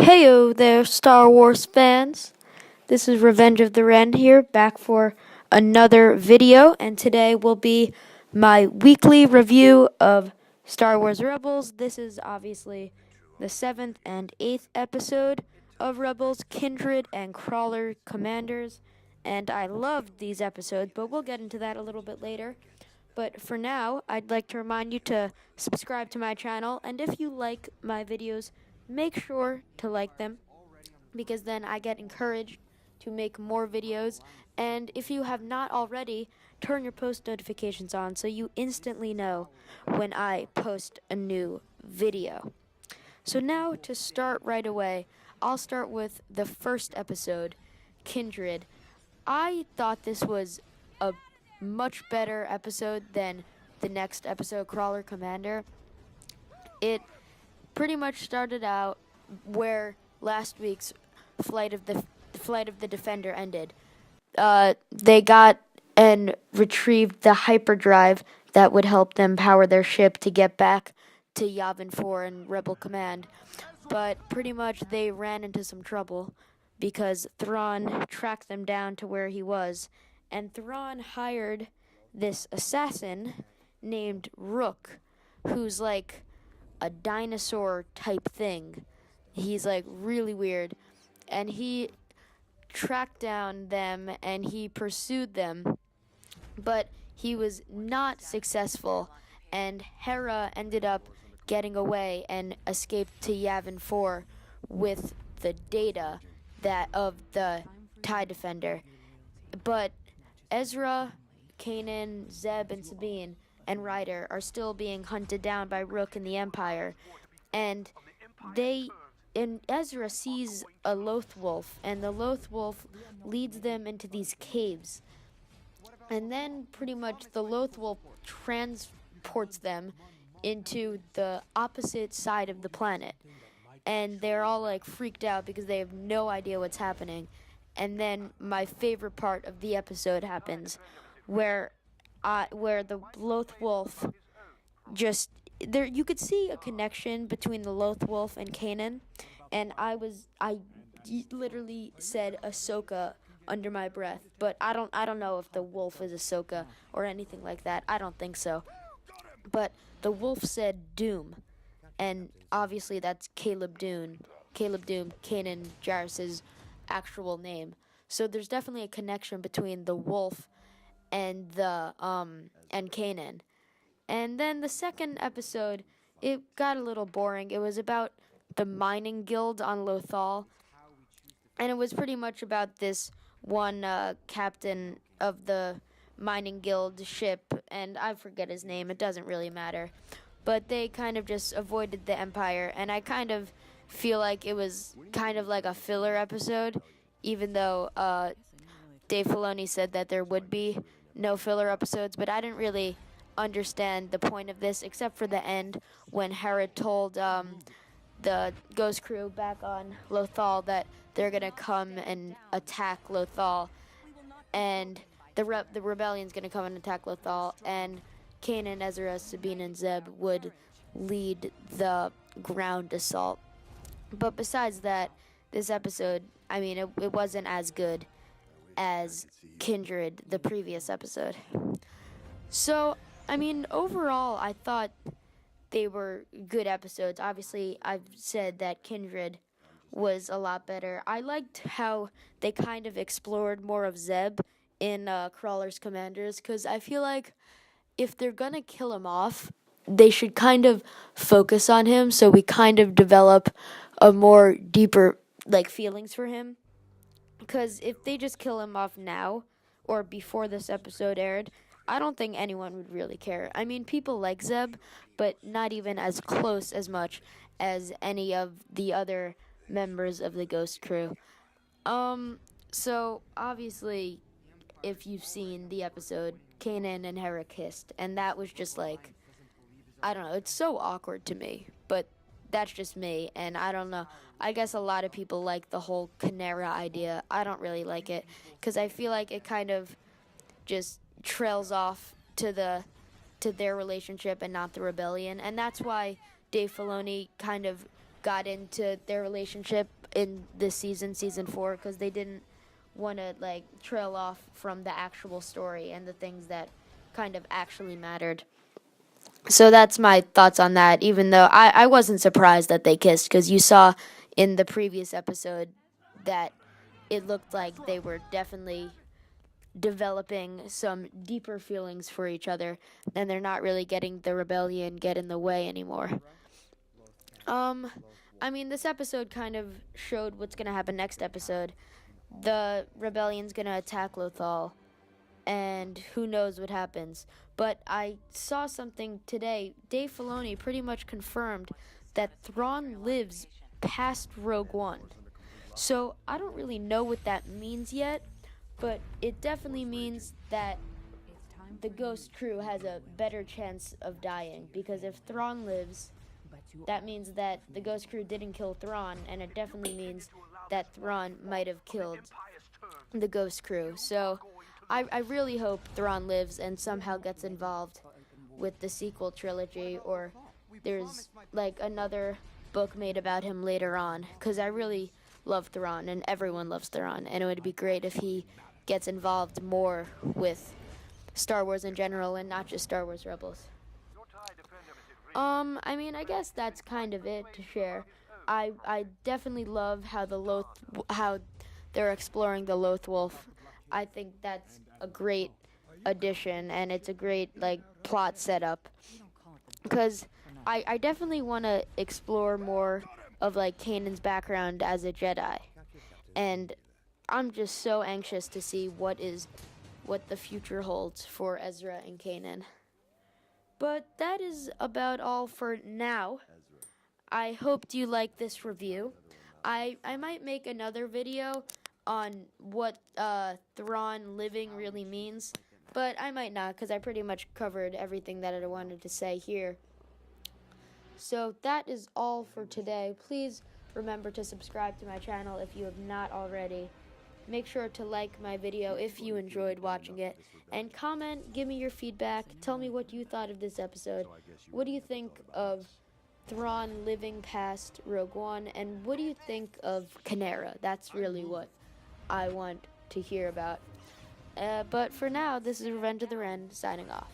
Heyo there, Star Wars fans. This is Revenge of the Ren here, back for another video, and today will be my weekly review of Star Wars Rebels. This is obviously the 7th and 8th episode of Rebels, Kindred and Crawler Commanders, and I loved these episodes, but we'll get into that a little bit later. But for now, I'd like to remind you to subscribe to my channel, and if you like my videos, make sure to like them, because then I get encouraged to make more videos. And if you have not already, turn your post notifications on so you instantly know when I post a new video. So now, to start right away, I'll start with the first episode, Kindred. I thought this was a much better episode than the next episode, Crawler Commander. It pretty much started out where last week's Flight of the Defender ended. They got and retrieved the hyperdrive that would help them power their ship to get back to Yavin 4 and Rebel Command. But pretty much they ran into some trouble because Thrawn tracked them down to where he was, and Thrawn hired this assassin named Rook, who's like a dinosaur type thing. He's like really weird, and he tracked down them and he pursued them, but he was not successful, and Hera ended up getting away and escaped to Yavin 4 with the data that of the TIE Defender. But Ezra, Kanan, Zeb, and Sabine and Ryder are still being hunted down by Rook and the Empire, and Ezra sees a Loth Wolf, and the Loth Wolf leads them into these caves, and then pretty much the Loth Wolf transports them into the opposite side of the planet, and they're all like freaked out because they have no idea what's happening. And then my favorite part of the episode happens, where the Loth Wolf just there. You could see a connection between the Loth Wolf and Kanan, and I literally said Ahsoka under my breath, but I don't know if the wolf is Ahsoka or anything like that. I don't think so. But the wolf said Doom, and obviously that's Caleb Doom, Kanan Jarrus's actual name. So there's definitely a connection between the wolf and and Kanan. And then the second episode, it got a little boring. It was about the mining guild on Lothal, and it was pretty much about this one captain of the mining guild ship, and I forget his name. It doesn't really matter. But they kind of just avoided the Empire, and I kind of feel like it was kind of like a filler episode, even though Dave Filoni said that there would be no filler episodes, but I didn't really understand the point of this, except for the end when Hera told the Ghost Crew back on Lothal that they're gonna come and attack Lothal, and the rebellion's gonna come and attack Lothal, and Kanan, Ezra, Sabine, and Zeb would lead the ground assault. But besides that, this episode, I mean, it wasn't as good as Kindred, the previous episode. So, I mean, overall, I thought they were good episodes. Obviously, I've said that Kindred was a lot better. I liked how they kind of explored more of Zeb in Crawler's Commanders, because I feel like if they're gonna kill him off, they should kind of focus on him so we kind of develop a more deeper like feelings for him. Because if they just kill him off now or before this episode aired, I don't think anyone would really care. I mean, people like Zeb, but not even as close as much as any of the other members of the Ghost Crew. So obviously, if you've seen the episode, Kanan and Hera kissed, and that was just like, I don't know, it's so awkward to me, but that's just me, and I don't know. I guess a lot of people like the whole Chimera idea. I don't really like it, because I feel like it kind of just trails off to their relationship and not the rebellion, and that's why Dave Filoni kind of got into their relationship in this season, season 4, because they didn't want to like trail off from the actual story and the things that kind of actually mattered. So that's my thoughts on that, even though I wasn't surprised that they kissed, because you saw in the previous episode that it looked like they were definitely developing some deeper feelings for each other, and they're not really getting the rebellion get in the way anymore. I mean, this episode kind of showed what's going to happen next episode. The rebellion's going to attack Lothal, and who knows what happens. But I saw something today. Dave Filoni pretty much confirmed that Thrawn lives past Rogue One. So I don't really know what that means yet, but it definitely means that the Ghost crew has a better chance of dying, because if Thrawn lives, that means that the Ghost crew didn't kill Thrawn, and it definitely means that Thrawn might have killed the Ghost crew. So I really hope Thrawn lives and somehow gets involved with the sequel trilogy, or there's like another book made about him later on, because I really love Thrawn, and everyone loves Thrawn, and it would be great if he gets involved more with Star Wars in general and not just Star Wars Rebels. I mean, I guess that's kind of it to share. I definitely love how they're exploring the Loth Wolf. I think that's a great addition, and it's a great like plot setup, because I definitely want to explore more of like Kanan's background as a Jedi, and I'm just so anxious to see what the future holds for Ezra and Kanan. But that is about all for now. I hoped you liked this review. I might make another video on what Thrawn living really means, but I might not, because I pretty much covered everything that I wanted to say here. So that is all for today. Please remember to subscribe to my channel if you have not already. Make sure to like my video if you enjoyed watching it, and comment, give me your feedback, tell me what you thought of this episode. What do you think of Thrawn living past Rogue One, and what do you think of Kanera? That's really what I want to hear about. But for now, this is Revenge of the Ren signing off.